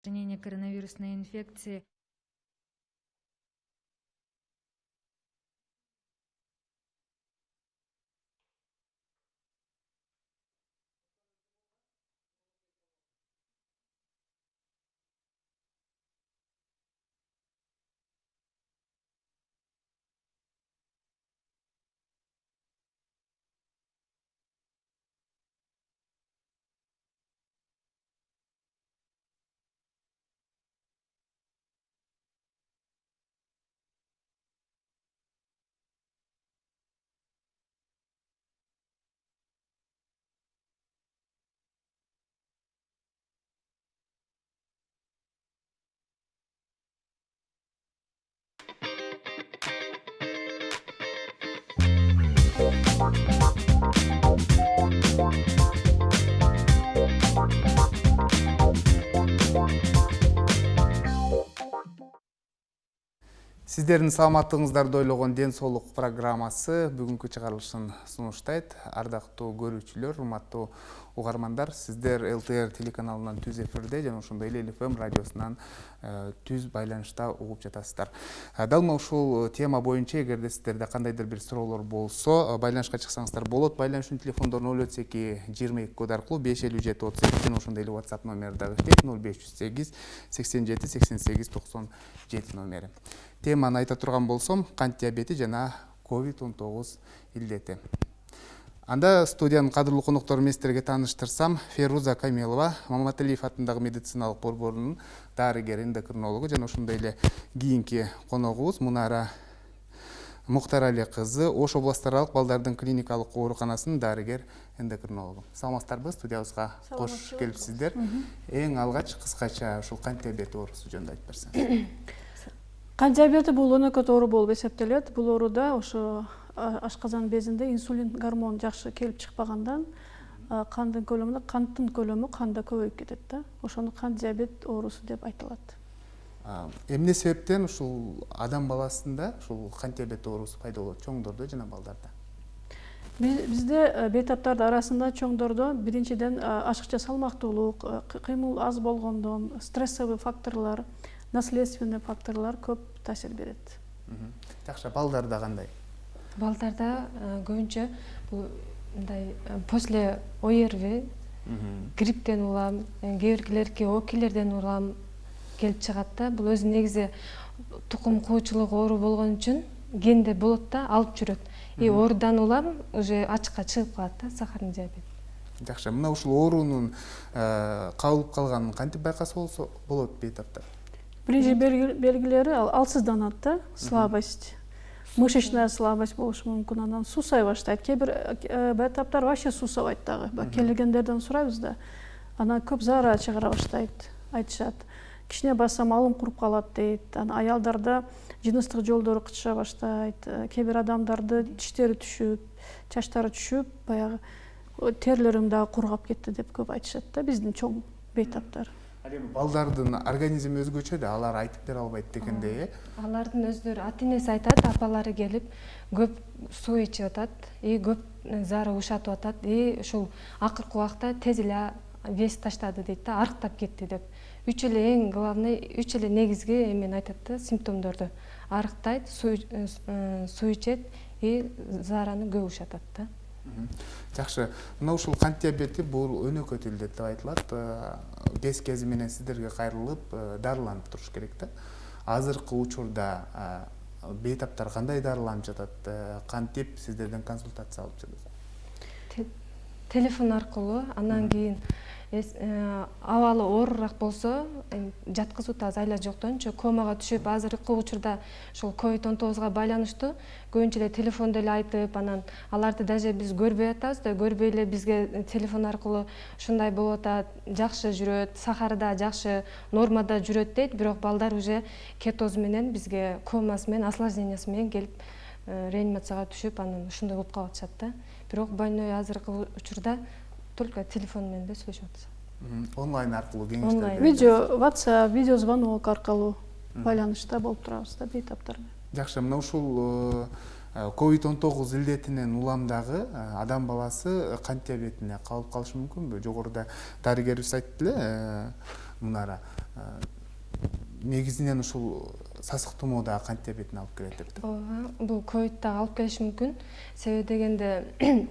распространения коронавирусной инфекции. Сиздердин саламаттыгыңыздарды ойлогон ден соолук программасы бүгүнкү чыгарылышын сунуштайт. Ардактуу көрүүчүлөр, урматтуу угармандар, сиздер ЛТР телеканалынан түз эфирде жана ошондой эле ЛФМ радиосунан түз байланышта угуп жатасыздар. Дал мына ушул тема боюнча эгерде сиздерде кандайдыр бир суроолор болсо, байланышка чыксаңыздар болот. Байланыш үчүн телефондор 032 22 код аркылуу 557 38 жана ошондой эле WhatsApp номери дагы кет 0508 87 88 97 номери. Теманы айта турган болсом, кант диабети жана COVID-19 илдети. Анда студиянын кадырлуу коноктору менен сиздерге тааныштырсам, Феруза Камилова, Маматалиев атындагы медициналык борборунун дарыгери, эндокринологу жана ошондой эле кийинки коногубуз Мунара Мухтарали кызы, Ош областаралык балдардын клиникалык ооруканасынын дарыгер, эндокринологу. Саламатсыздарбы, студиябызга кош келипсиздер. Эң алгач кыскача ушул кант диабети оорусу жөнүндө айтып берсеңиз. Кант диабети бул өнөкөт оору болуп эсептелет. Бул ооруда ошо ашказан безинде инсулин гормон жакшы келип чыкпагандан канттын көлөмү канда көбөйүп кетет да. Ошону кант диабет оорусу деп айтылат. Эмне себептен ушул адам баласында ушул кант диабети оорусу пайда болот, чоңдордо жана балдарда? Бизде бейтаптардын арасында чоңдордо биринчиден ашыкча салмактуулук, кыймыл аз болгондон, стрессовый факторлор, наследственный факторлор көп таасир берет. Жакшы, балдарда кандай? Балдарда көбүнчө мындай после ОРВИ, грипптен улам, кээ биркилерге окилерден улам келип чыгат да. Бул өзү негизи тукум куучулук оору болгон үчүн генде болот да, алып жүрөт. Оорудан улам уже ачыкка чыгып калат да, сахарный диабет. Жакшы, мына ушул оорунун кабылып калганын кантип байкаса болот бейтаптар? Биринчи белгилери алсызданат да, слабость. Мышечная слабость болушу мүмкүн, анан суусай баштайт. Кээ бир бейтаптар вообще суусабайт дагы. Келгендерден сурайбыз да, анан көп заара чыгара баштайт, айтышат. Кичине бассам алым куруп калат дейт. Анан аялдарда жыныстык жолдору кычыша баштайт. Кээ бир адамдарды тиштери түшүп, чачтары түшүп, баягы терлерим дагы кургап кетти деп көп айтышат да, биздин чоң бейтаптар. Балдардын организми өзгөчө да, алар айтып бере албайт дегендей, Алардын өздөрү ата-энеси айтат, апалары келип көп суу ичип атат, көп заара ушатып атат, ушул акыркы убакта тез эле вес таштады дейт да, арыктап кетти деп. Үч эле эң главный, үч эле негизги эмени айтат да, симптомдорду. Арыктайт, суу ичет, заараны көп ушатат да. Жакшы, мына ушул кант диабети бул өнөкөт илдет деп айтылат. Кез менен сиздерге кайрылып, дарыланып туруш керек да. Азыркы учурда бейтаптар кандай дарыланып жатат? Кантип сиздерден консультация алып жатат? Телефон аркылуу, анан кийин абалы оорураак болсо, жаткызуу азайла жоктон комага түшүп, азыркы учурда ушул COVID-19 байланыштуу көбүнчө эле телефондо эле айтып, анан аларды даже биз көрбөй атабыз да, көрбөй эле бизге телефон аркылуу ушундай болуп атат, жакшы жүрөт, сахары да жакшы нормада жүрөт дейт, бирок балдар уже кетоз менен бизге комасы менен, осложнениясы менен келип реанимацияга түшүп, анан ушундай болуп калып атышат да. Бирок больной азыркы учурда только телефон менен да сүйлөшүп атышат. Онлайн аркылуу кеңештер. Видео, WhatsApp, видео звонок аркылуу байланышта болуп турабыз да бейтаптар менен. Жакшы, мына ушул COVID-19 илдетинен улам дагы адам баласы кант диабетине кабылып калышы мүмкүнбү? Жогоруда дарыгерибиз айтты эле, мунара негизинен ушул сасык тумоо да кант диабетине алып келет деп. Ооба, бул ковид да алып келиши мүмкүн. Себеби дегенде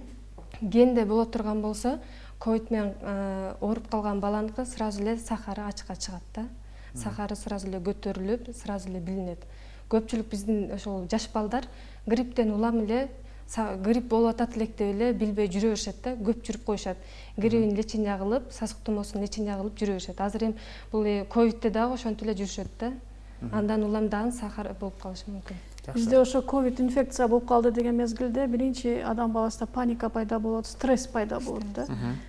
генде боло турган болсо, ковид менен ооруп калган баланыкы сразу эле сахары ачыкка чыгат да. Сахары сразу эле көтөрүлүп, сразу эле билинет. Көпчүлүк биздин ошол жаш балдар грипптен улам эле грипп болуп атат элек деп эле билбей жүрө беришет да, көп жүрүп коюшат. Гриппин лечение кылып, сасык тумоосун лечение кылып жүрө беришет. Азыр эми бул ковидте дагы ошентип эле жүрүшөт да. Андан улам дагы сахар болуп калышы мүмкүн. Бизде ошо ковид инфекция болуп калды деген мезгилде биринчи адам баласында паника пайда болот, стресс пайда болот да.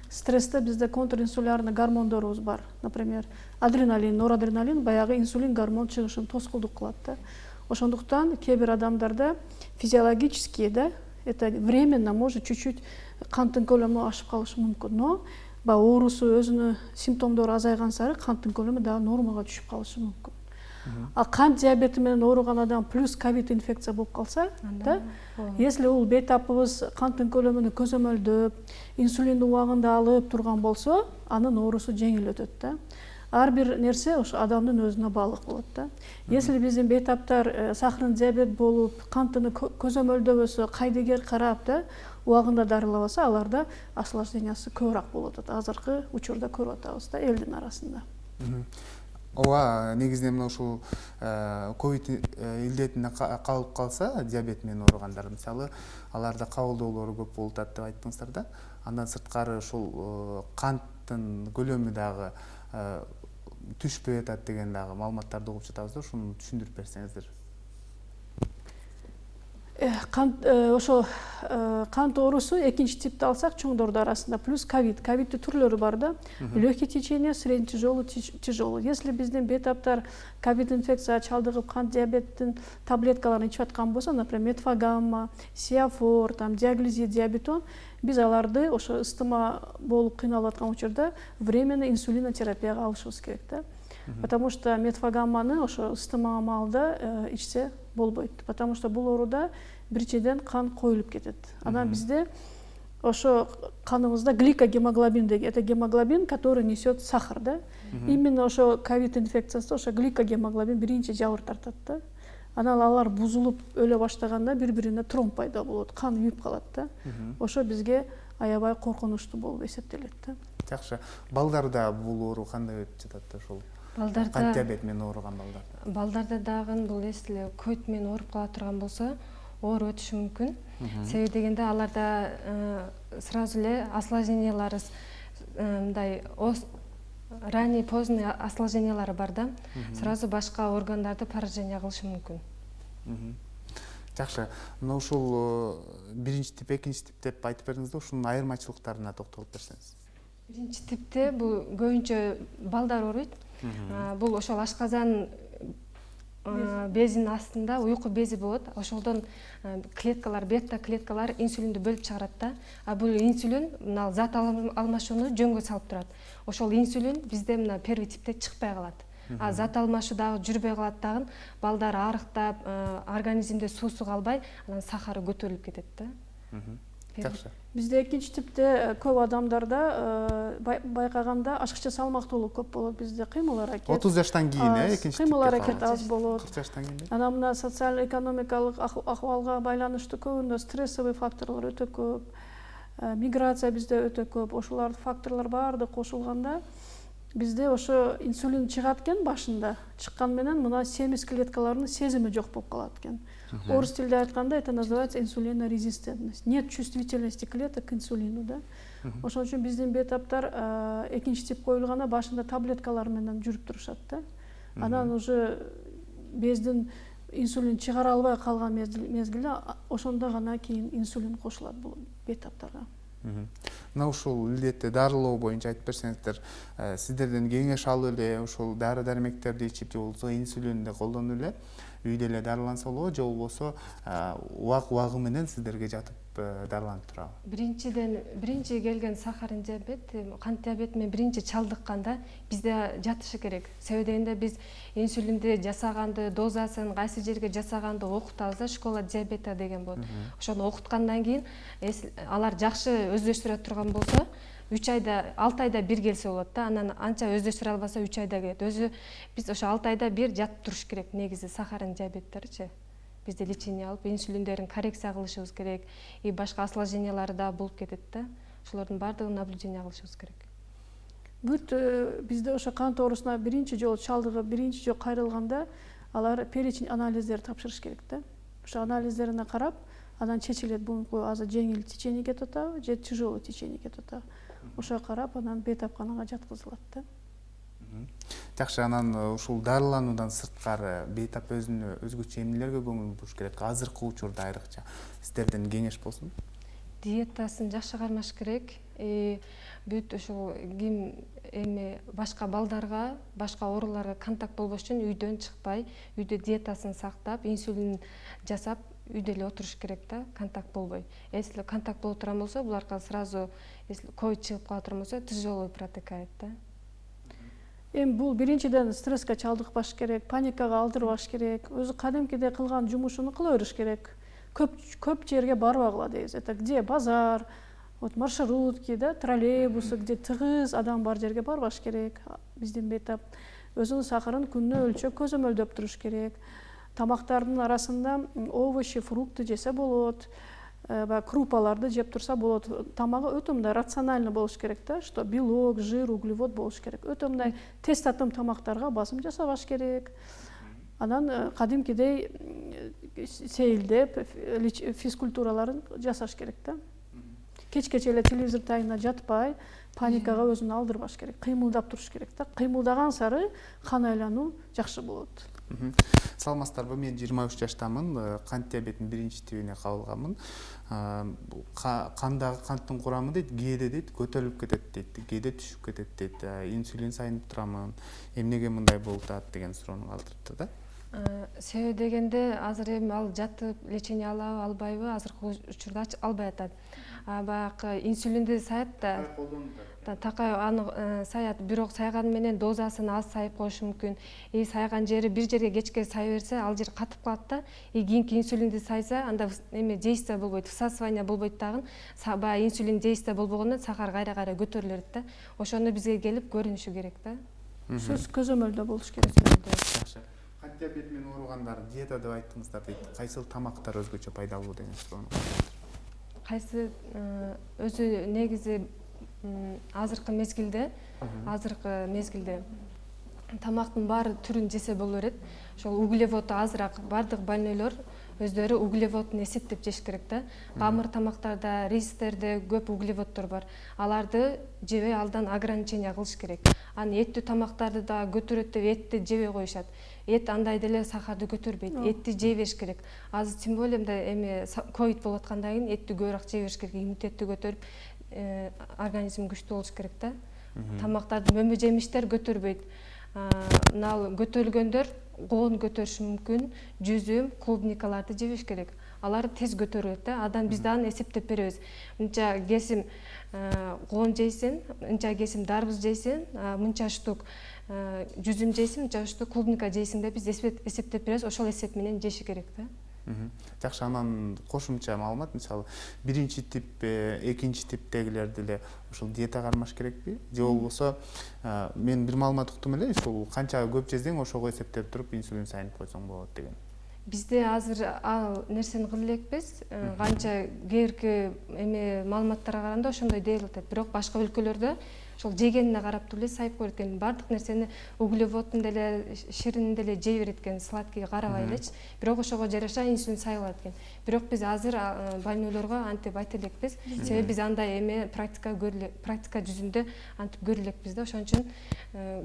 Стрессте бизде контринсулярный гормондорубуз бар. Например, адреналин, норадреналин баягы инсулин гормон чыгышын тоскоолдук кылат да. Ошондуктан кээ бир адамдарда физиологически да, это временно может чуть-чуть канттын көлөмү ашып калышы мүмкүн, но оорусу өзүнүн симптомдору азайган сары канттын көлөмү дагы нормага түшүп калышы мүмкүн. А кант диабети менен ооруган адам плюс ковид инфекция болуп калса, да, если ул бейтапыбыз канттын көлөмүнү көзөмөлдөп, инсулинди убагында алып турган болсо, анын оорусу жеңил өтөт да. Ар бир нерсе ошо адамдын өзүнө баалык болот да. Если биздин бейтаптар сахарный диабет болуп, кантыны көзөмөлдөбөсө, кайдыгер карап да, убагында дарылабаса, аларда осложнениясы көбүрөөк болуп атат. Азыркы учурда көрүп атабыз да элдин арасында. Ооба, негизинен мына ушул ковид илдетине калып калса, диабет менен ооругандар мисалы, аларда кабылдоолору көп болуп атат деп айттыңыздар да. Андан сырткары ушул канттын көлөмү дагы түшпөй атат деген дагы маалыматтарды угуп жатабыз да, ушуну түшүндүрүп берсеңиздер. Ошо кант оорусу экинчи типти алсак чоңдордун арасында плюс ковид. Ковиддин түрлөрү бар да. Легкий течение, средне тяжелый, тяжелый. Если биздин бейтаптар ковид инфекция чалдыгып кант диабеттин таблеткаларын ичип аткан болсо, например, метфагамма, сиафор, диаглизид, диабетон, биз аларды ошо ыстыма болуп кыйналып аткан учурда временно инсулинотерапияга алышыбыз керек да. Потому что метфагамманы ошо ыстыма маалда ичсе болбойт. Потому что бул ооруда биринчиден кан коюлуп кетет. Анан бизде ошо каныбызда гликогемоглобин деген, это гемоглобин, который несет сахар, да. Именно ошо ковид инфекциясында ошо гликогемоглобин биринчи жабыр тартат да. Анан алар бузулуп өлө баштаганда бири-бирине тромб пайда болот, кан үйүп калат да. Ошо бизге аябай коркунучтуу болуп эсептелет да. Жакшы. Балдарда бул оору кандай өтүп жатат ошол? Кант диабет менен ооруган балдарда. Балдарда дагы бул эсиле ковид менен ооруп кала турган болсо, оору өтүшү мүмкүн. Себеби дегенде аларда сразу эле осложнениялары мындай ранний поздний осложнениялары бар да. Сразу башка органдарды поражение кылышы мүмкүн. Жакшы. Мына ушул биринчи тип, экинчи тип деп айтып бердиңиз да, ушунун айырмачылыктарына токтолуп берсеңиз. Биринчи типте бул көбүнчө балдар ооруйт. Бул ошол ашказан безинин астында уйку бези болот. Ошолдон клеткалар, бета клеткалар инсулинди бөлүп чыгарат да. А бул инсулин мына зат алмашууну жөнгө салып турат. Ошол инсулин бизде мына первый типте чыкпай калат. А зат алмашуу дагы жүрбөй калат дагы, балдар арыктап, организмде суусу калбай, анан сахары көтөрүлүп кетет да. Жакшы. Бизде экинчи типте көп адамдарда байкаганда ашыкча салмактуулук көп болот. Бизде кыймыл аракет 30 жаштан кийин экинчи типте кыймыл аракет аз болот. 40 жаштан кийин. Анан мына социалдык экономикалык акыбалга байланыштуу көбүндө стрессовый факторлор өтө көп. Миграция бизде өтө көп. Ошолар факторлор баарды кошулганда бизде ошо инсулин чыгат экен башында. Чыккан менен мына семиз клеткаларынын сезими жок болуп калат экен. Орус тилинде айтканда это называется инсулинорезистентность. Нет чувствительности клеток к инсулину, да. Ошон үчүн биздин бейтаптар экинчи тип коюлганда башында таблеткалар менен жүрүп турушат да. Анан уже бездин инсулин чыгара албай калган мезгилде ошондо гана кийин инсулин кошулат бул бейтаптарга. Мына ушул илдетти дарылоо боюнча айтып берсеңиздер, сиздерден кеңеш алып эле ушул дары-дармектерди ичип же болбосо инсулинди колдонуп эле үйдө эле дарыланса болобу, же болбосо убак менен сиздерге жатып дарыланып турабы? Биринчи келген сахарный диабет, кант диабети менен биринчи чалдыкканда бизде жатышы керек. Себеби дегенде биз инсулинди жасаганды, дозасын кайсы жерге жасаганды окутабыз да, школа диабета деген болот. Ошону окуткандан кийин алар жакшы өздөштүрө турган болсо, 3 айда 6 айда бир келсе болот да. Анан анча өздөштүрө албаса 3 айда келет. Өзү биз ошо 6 айда бир жатып туруш керек негизи сахарный диабеттерчи. Бизде лечение алып инсулиндерин коррекция кылышыбыз керек. И башка осложнениялары да болуп кетет да. Ошолордун баардыгын наблюдение кылышыбыз керек. Бүт бизде ошо кант оорусуна биринчи жолу чалдыгып, биринчи жолу кайрылганда алар перечень анализдер тапшырыш керек да. Ошо анализдерине карап, анан чечилет бугунку азыр жеңил течение кетип атабы, же тяжелый течение кетип атабы. Ошо карап, анан бейтапканага жаткызылат да. Жакшы, анан ушул дарылануудан сырткары бейтап өзгөчө эмнелерге көңүл буруш керек? Азыркы учурда айрыкча сиздерден кеңеш болсун. Диетасын жакшы кармаш керек. Бүт ушул ким башка балдарга, башка ооруларга контакт болбош үчүн үйдөн чыкпай, үйдө диетасын сактап, инсулин жасап, үйдө эле отуруш керек да, контакт болбой. Если контакт болуп турган болсо, булар сразу если ковид чыгып кала турган болсо, тяжелый протекает да. Бул биринчиден стресске чалдыкпаш керек, паникага алдырбаш керек, өзү кадимкидей кылган жумушун кыла бериш керек. Көп жерге барбагыла дейбиз. Это где базар, вот маршрутки, да, троллейбусы, где тыгыз адам бар жерге барбаш керек. Биздин бейтап өзүнүн сахарын күнүнө өлчөп, көзөмөлдөп туруш керек. Тамактардын арасында овощи, фрукты жесе болот, крупаларды жеп турса болот. Тамагы өтө мындай рационально болуш керек да, что белок, жир, углевод болуш керек. Өтө мындай тез татым тамактарга басым жасабаш керек. Анан кадимкидей сейилдеп, физкультураларын жасаш керек да. Кечкече эле телевизор тайына жатпай, паникага өзүн алдырбаш керек. Кыймылдап туруш керек да. Кыймылдаган сары кан айлануу жакшы болот. Саламатсыздарбы, мен 23 жаштамын, кант диабетинин биринчи тибине кабылганмын. Кандагы канттын курамы дейт, кээде дейт, көтөрүлүп кетет дейт, кээде түшүп кетет дейт. Инсулин сайынып турамын, эмнеге мындай болуп атат деген суроону калтырыпты да. Себеби дегенде азыр эми ал жатып лечение алабы, албайбы, азыркы учурда албай атат. Баягы инсулинди саят да такай аны саят, бирок сайган менен дозасын аз сайып коюшу мүмкүн. Сайган жери бир жерге кечке сай берсе, ал жер катып калат да. Кийинки инсулинди сайса, анда действие болбойт, всасывание болбойт дагы. Баягы инсулин действие болбогондон сахар кайра көтөрүлөт да. Ошону бизге келип көрүнүшү керек да. Сөз көзөмөлдө болуш керек. Жакшы. Кант диабети менен ооругандар диета деп айттыңыздар дейт. Кайсыл тамактар өзгөчө пайдалуу деген суроону калтырды. Кайсы өзү негизи азыркы мезгилде тамактын баары түрүн жесе боло берет. Ошол углеводу азыраак бардык больнойлор өздөрү углеводун эсептеп жеш керек да. Камыр тамактарда, ристерде көп углеводдор бар. Аларды жебей алдан ограничение кылыш керек. Аны эттүү тамактарды да көтөрөт деп этти жебей коюшат. Эт андай деле сахарды көтөрбөйт. Этти жей бериш керек. Азыр тем более ковид болуп аткандан кийин этти көбүрөөк жей бериш керек. Иммунитетти көтөрүп, организм күчтүү болуш керек да. Тамактарды мөмө жемиштер көтөрбөйт. Мына көтөрүлгөндөр коон көтөрүшү мүмкүн, жүзүм, клубникаларды жебеш керек. Алар тез көтөрүлөт да. Адам биз дагы эсептеп беребиз. Мынча кесим коон жейсин, мынча кесим дарбыз жейсин, мынча штук жүзүм жейсин, мынча штук клубника жейсин деп биз эсептеп беребиз. Ошол эсеп менен жеши керек да. Жакшы, анан кошумча маалымат, мисалы, биринчи тип, экинчи типтегилер деле ушул диета кармаш керекпи? Же болбосо, мен бир маалымат уктум эле, ушул канча көп жесең ошого эсептеп туруп инсулин сайынып койсоң болот деген. Бизде азыр ал нерсени кыла элекпиз. Канча кээрки маалыматтарга караганда ошондой дейт атат. Бирок башка өлкөлөрдө ошол жегенине карап деле сайып коет экен. Бардык нерсени углеводун деле, ширинин деле жей берет экен, сладкийге карабай элечи. Бирок ошого жараша инсулин сайылат экен. Бирок биз азыр больнойлорго антип айта элекпиз. Себеби биз андай практика жүзүндө антип көрө элекпиз да. Ошон үчүн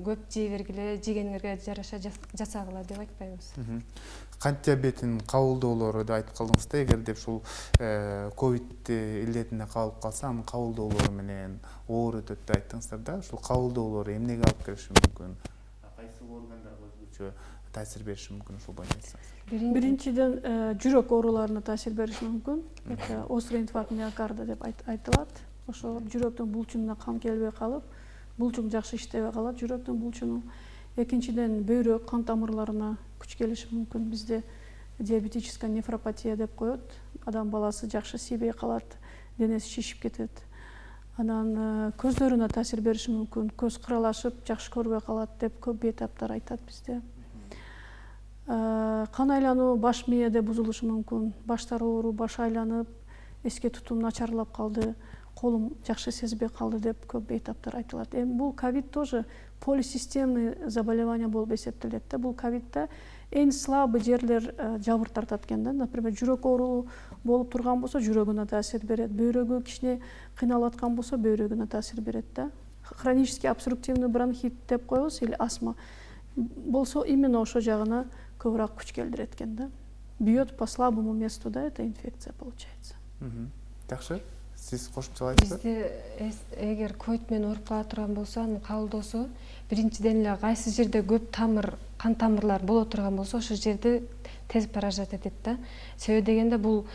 көп жей бергиле, жегениңерге жараша жасагыла деп айтпайбыз. Кант диабетинин кабылдоолору деп айтып калдыңыз да, эгерде ушул ковид илдетине кабылып калса, анын кабылдоолору менен оор өтөт деп айттыңыздар да. Ушул кабылдоолору эмнеге алып келиши мүмкүн? Кайсы органдарга өзгөчө таасир бериши мүмкүн ушул боюнча айтсаңыз? Биринчиден жүрөк ооруларына таасир бериши мүмкүн. Это острый инфаркт миокарда деп айтылат. Ошо жүрөктүн булчуңуна кан келбей калып, булчуң жакшы иштебей калат, жүрөктүн булчуңу. Экинчиден бөйрөк кан тамырларына күч келиши мүмкүн. Бизде диабетическая нефропатия деп коет. Адам баласы жакшы сейбей калат, денеси шишип кетет. анан көздөрүнө таасир бериши мүмкүн, көз кыралашып жакшы көрбөй калат деп көп бейтаптар айтат бизде. Кан айлануу баш мээде бузулушу мүмкүн, баштар ооруу, баш айланып, эске тутум начарлап калды, колум жакшы сезбей калды деп көп бейтаптар айтылат. Эми бул ковид тоже полисистемный заболевание болуп эсептелет да. Бул ковидде эң слабый жерлер жабыр тартат экен да. Например, жүрөк ооруу болуп турган болсо жүрөгүнө таасир берет, бөйрөгү кичине кыйналып аткан болсо бөйрөгүнө таасир берет да. Хронический обструктивный бронхит деп коебуз или астма болсо именно ошол жагына көбүрөөк күч келтирет экен да. Бьет по слабому месту, да, эта инфекция получается. Жакшы. Сиз кошумчалайсызбы? Бизде эгер ковид менен ооруп кала турган болсо, анын кабылдоосу биринчиден эле кайсы жерде көп кан тамырлар боло турган болсо, ошол жерди тез поражать этет да. Себеби дегенде бул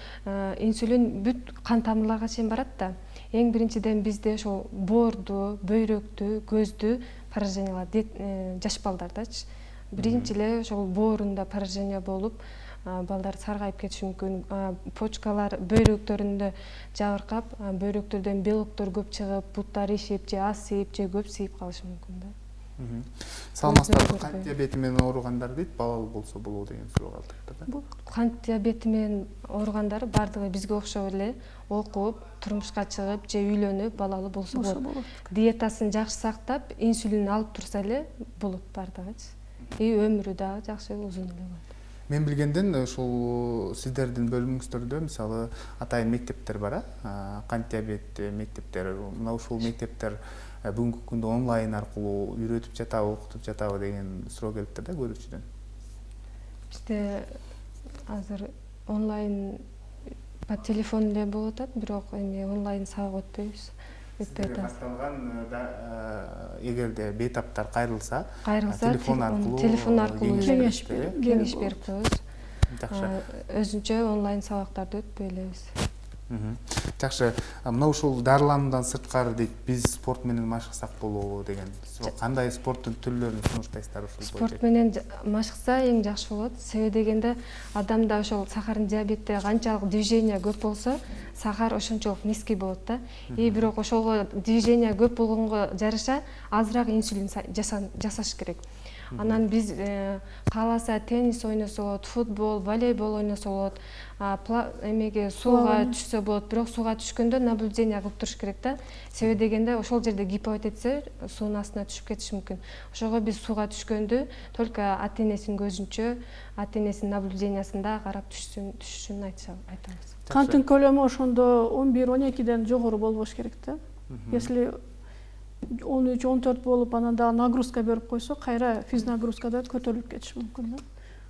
инсулин бүт кан тамырларга чейин барат да. Эң биринчиден бизде ошол боорду, бөйрөктү, көздү поражениялар жаш балдардачы. Биринчи эле ошол боорунда поражение болуп, балдар саргайып кетиши мүмкүн, почкалар бөйрөктөрүндө жабыркап, бөйрөктөрдөн белоктор көп чыгып, буттар ишип, же аз сийип, же көп сийип калышы мүмкүн да. Саламаттарды кант диабети менен ооругандар дейт, балалуу болсо болобу деген суроо калтырды да. Кант диабети менен ооругандар бардыгы бизге окшоп эле окуп, турмушка чыгып, же үйлөнүп, балалуу болсо болот. Диетасын жакшы сактап, инсулин алып турса эле болот бардыгычы. И өмүрү дагы жакшы узун эле болот. Мен билгенден ушул сиздердин бөлүмүңүздөрдө мисалы атайын мектептер бар, кант диабет мектептер. Мына ушул мектептер бүгүнкү күндө онлайн аркылуу үйрөтүп жатабы, окутуп жатабы деген суроо келиптир да көрүүчүдөн. Бизде азыр онлайн по телефон эле болуп атат, бирок эми онлайн сабак өтпөйбүз. Башталган эгерде бейтаптар кайрылса, телефон аркылуу кеңеш берип коебуз. Жакшы. Өзүнчө онлайн сабактарды өтпөй элебиз. Жакшы. Мына ушул дарылануудан сырткары дейт, биз спорт менен машыксак болобу деген суроо. Кандай спорттун түрлөрүн сунуштайсыздар ушул боюнча? Спорт менен машыкса эң жакшы болот. Себеби дегенде адамда ошол сахарный диабетте канчалык движение көп болсо, сахар ошончолук низкий болот да. И бирок ошого движение көп болгонго жараша азыраак инсулин жасаш керек. Анан биз кааласа теннис ойносо болот, футбол, волейбол ойносо болот, эмеге сууга түшсө болот, бирок сууга түшкөндө наблюдение кылып туруш керек да. Себеби дегенде ошол жерде гипотетсе суунун астына түшүп кетиши мүмкүн. Ошого биз сууга түшкөндө только ата-энесинин көзүнчө, ата-энесинин наблюдениясында карап түшүшүн айтабыз. Канттын көлөмү ошондо 11-12ден жогору болбош керек да. Если 13-14 болуп анан дагы нагрузка берип койсо, кайра физ нагрузкада көтөрүлүп кетиши мүмкүн да.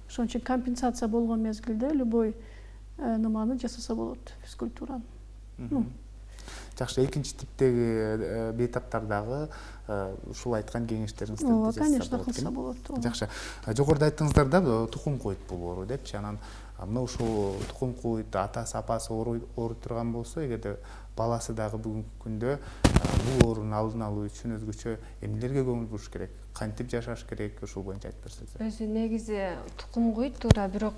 Ошон үчүн компенсация болгон мезгилде любой ныманы жасаса болот, физкультураны. Жакшы, экинчи типтеги бейтаптар дагы ушул айткан кеңештериңиздерди конечно, кылса болот. Жакшы. Жогоруда айттыңыздар да тукум куйт бул оору депчи. Анан мына ушул тукум куйт атасы апасы ооруп турган болсо, эгерде баласы дагы бүгүнкү күндө бул оорунун алдын алуу үчүн өзгөчө эмнелерге көңүл буруш керек, кантип жашаш керек, ушул боюнча айтып берсеңиз. Өзү негизи тукум куйт туура, бирок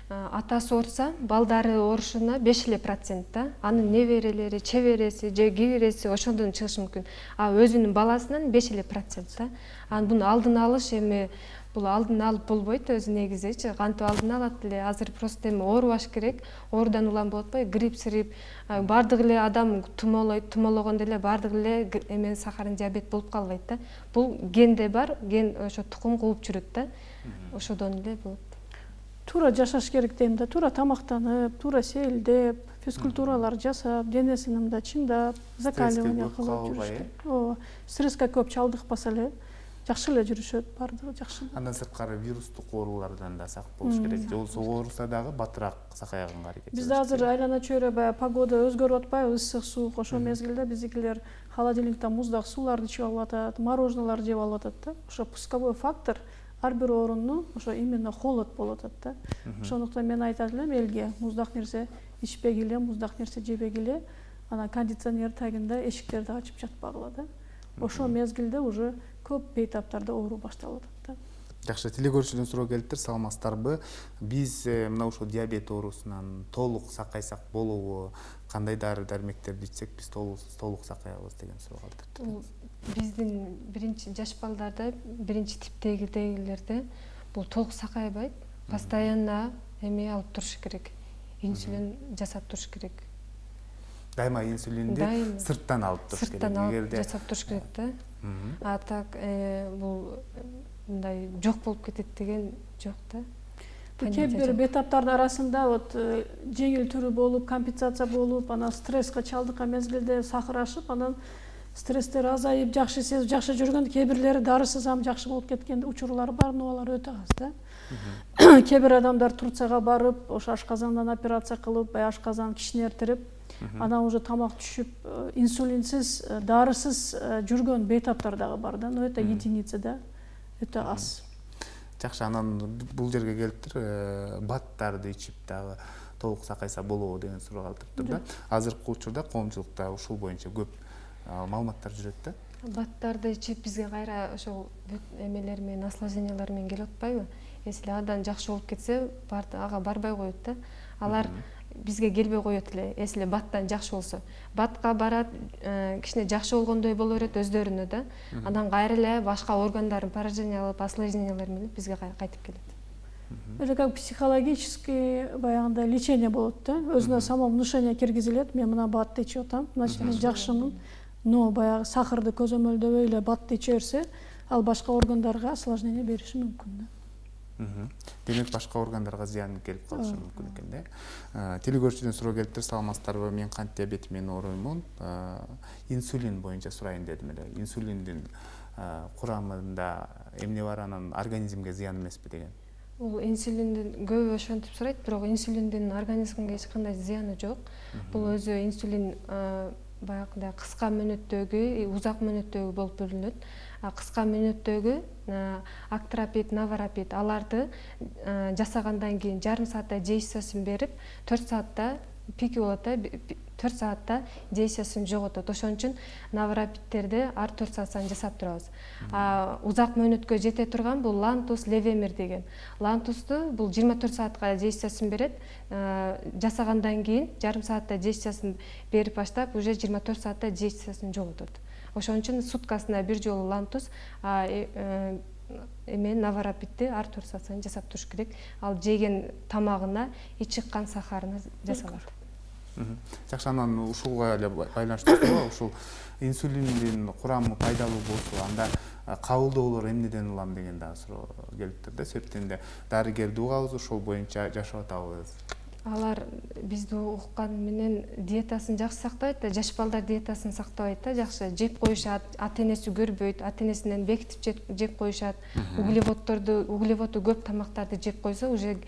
атасы ооруса, балдары оорушуна 5% да. Анын неберелери, чебереси же кибиреси ошондон чыгышы мүмкүн. А өзүнүн баласынан 5% да. Анан буну алдын алыш эми бул алдын алып болбойт өзү негизичи. Кантип алдын алат эле? Азыр просто эми оорубаш керек. Оорудан улам болот атпайбы? Грипп, сирип, бардык эле адам тумоолойт, тумоологондо эле бардык эле эме сахарный диабет болуп калбайт да. Бул генде бар, ген ошо тукум кууп жүрөт да. Ошодон эле болот. Туура жашаш керек дейм да, туура тамактанып, туура сейилдеп, физкультуралар жасап, денесин мындай чыңдап, закаливание кылып жүрүш керек. Ооба, стресске көп чалдыкпаса эле жакшы эле жүрүшөт, бардыгы жакшы. Андан сырткары вирустук оорулардан да сак болуш керек. Же болбосо ооруса дагы батыраак сакайганга аракет кылыш керек. Бизде азыр айлана чөйрө баягы погода өзгөрүп атпайбы, ысык, суук. Ошол мезгилде биздикилер холодильниктен муздак сууларды ичип алып атат, мороженоолорду жеп алып атат да. Ошо пусковой фактор ар бир оорунун ошо именно холод болуп атат да. Ошондуктан мен айтат элем элге муздак нерсе ичпегиле, муздак нерсе жебегиле, анан кондиционер тагында эшиктерди ачып жатпагыла да. Ошол мезгилде уже көп бейтаптарда оору башталып атат да. Жакшы, телегөрүүчүдөн суроо келиптир, саламатсыздарбы? Биз мына ушул диабет оорусунан толук сакайсак болобу, кандай дары дармектерди ичсек биз толук сакаябыз деген суроо калтырды. Бул биздин биринчи жаш балдарда, биринчи типтегилерде бул толук сакайбайт, постоянно эме алып туруш керек. Инсулин жасап туруш керек. Дайыма инсулинди сырттан алып туруш керек. Сырттан алып жасап туруш керек да. А так бул мындай жок болуп кетет деген жок да. Кээ бир бетаптардын арасында вот жеңил түрү болуп, компенсация болуп, анан стресске чалдыккан мезгилде сахар ашып, анан стресстер азайып, жакшы сезип, жакшы жүргөн, кээ бирлери дарысыз ham жакшы болуп кеткен учурлар бар, но алар өтө аз да. Кээ бир адамдар Турцияга барып, ошо ашказандан операция кылып, баягы ашказан кичинертирип, анан уже тамак түшүп, инсулинсиз, дарысыз жүргөн бейтаптар дагы бар да, но это единица да, өтө аз. Жакшы, анан бул жерге келиптир, баттарды ичип дагы толук сакайса болобу деген суроо калтырыптыр да. Азыркы учурда коомчулукта ушул боюнча көп маалыматтар жүрөт да. Баттарды ичип бизге кайра ошол эмелер менен, осложнениялар менен келип атпайбы? Если адан жакшы болуп кетсе, ага барбай коет да. Алар бизге келбей коет эле, если баттан жакшы болсо. Батка барат, кичине жакшы болгондой боло берет өздөрүнө да. Анан кайра эле башка органдарын поражение алып, осложнениялар менен бизге кайтып келет. Это как психологический баягындай лечение болот да. Өзүнө самовнушение киргизилет. Мен мына батты ичип атам, значит мен жакшымын. Но баягы сахарды көзөмөлдөбөй эле батты иче берсе, ал башка органдарга осложнение бериши мүмкүн да. Демек башка органдарга зыян келип калышы мүмкүн экен да. Телегөрүүчүдөн суроо келиптир, саламатсыздарбы? Мен кант диабети менен ооруймун. Инсулин боюнча сурайын дедим эле. Инсулиндин курамында эмне бар, анан организмге зыян эмеспи деген. Бул инсулиндин көбү ошентип сурайт, бирок инсулиндин организмге эч кандай зыяны жок. Бул өзү инсулин баягындай кыска мөөнөттөгү, узак мөөнөттөгү болуп бөлүнөт. Кыска мөөнөттөгү актропит, наварапит аларды жасагандан кийин жарым саатта действиясын берип, 4 саатта пики болот да, 4 саатта действиясын жоготот. Ошон үчүн наварапиттерди ар 4 саат сайын жасап турабыз. Узак мөөнөткө жете турган бул лантус, левемир деген. Лантусту бул 24 саатка действиясын берет. Жасагандан кийин жарым саатта действиясын берип баштап, уже 24 саатта действиясын жоготот. Ошон үчүн суткасына бир жолу лантус, эме наварапитти ар 4 саат сайын жасап туруш керек. Ал жеген тамагына, ичиккан сахарына жасалат. Жакшы, анан ушуга эле байланыштуу, ушул инсулиндин курамы пайдалуу болсо, анда кабылдоолор эмнеден улам деген дагы суроо келиптир да. Себептен дарыгерди угабыз, ошол боюнча жашап атабыз. Алар бизди уккан менен диетасын жакшы сактабайт да, жаш балдар диетасын сактабайт да, жакшы жеп коюшат, ата-энеси көрбөйт, ата-энесинен бекитип жеп коюшат, углеводу көп тамактарды жеп койсо, уже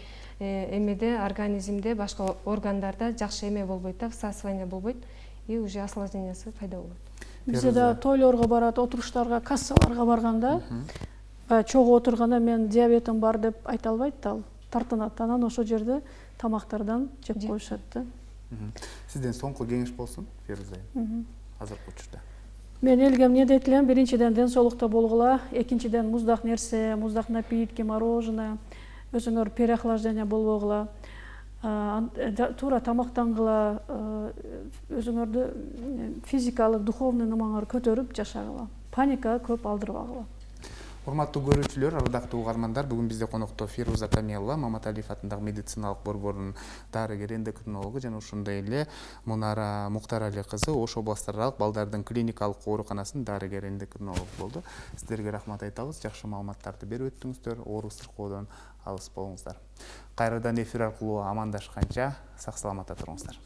эмеде, организмде, башка органдарда жакшы эме болбойт да, всасывание болбойт, и уже осложнениясы пайда болот. Бизде да тойлорго барат, отуруштарга, кассаларга барганда, чогуу отурганда мен диабетим бар деп айта албайт да, ал тартынат, анан ошол жерде тамактардан жеп коюшат да. Сизден соңку кеңеш болсун, Феруза айым, азыркы учурда. Мен элге эмне дейт элем, биринчиден ден соолукта болгула, экинчиден муздак нерсе, муздак напитки, мороженое, өзүңөр переохлаждение болбогула, туура тамактангыла, өзүңөрдү физикалык, духовный нымаңар көтөрүп жашагыла, паника көп алдырбагыла. Урматтуу көрүүчүлөр, ардактуу угармандар, бүгүн бизде конокто Фируза Камилова, Маматалиев атындагы медициналык борбордун дарыгери, эндокринологу жана ошондой эле Мунара Муктарали кызы Ош областаралык балдардын клиникалык ооруканасынын дарыгери, эндокринолог болду. Сиздерге рахмат айтабыз, жакшы маалыматтарды берип өттүңүздөр, оору сыркоодон алыс болуңуздар. Кайрадан эфир аркылуу амандашканча сак саламатта туруңуздар.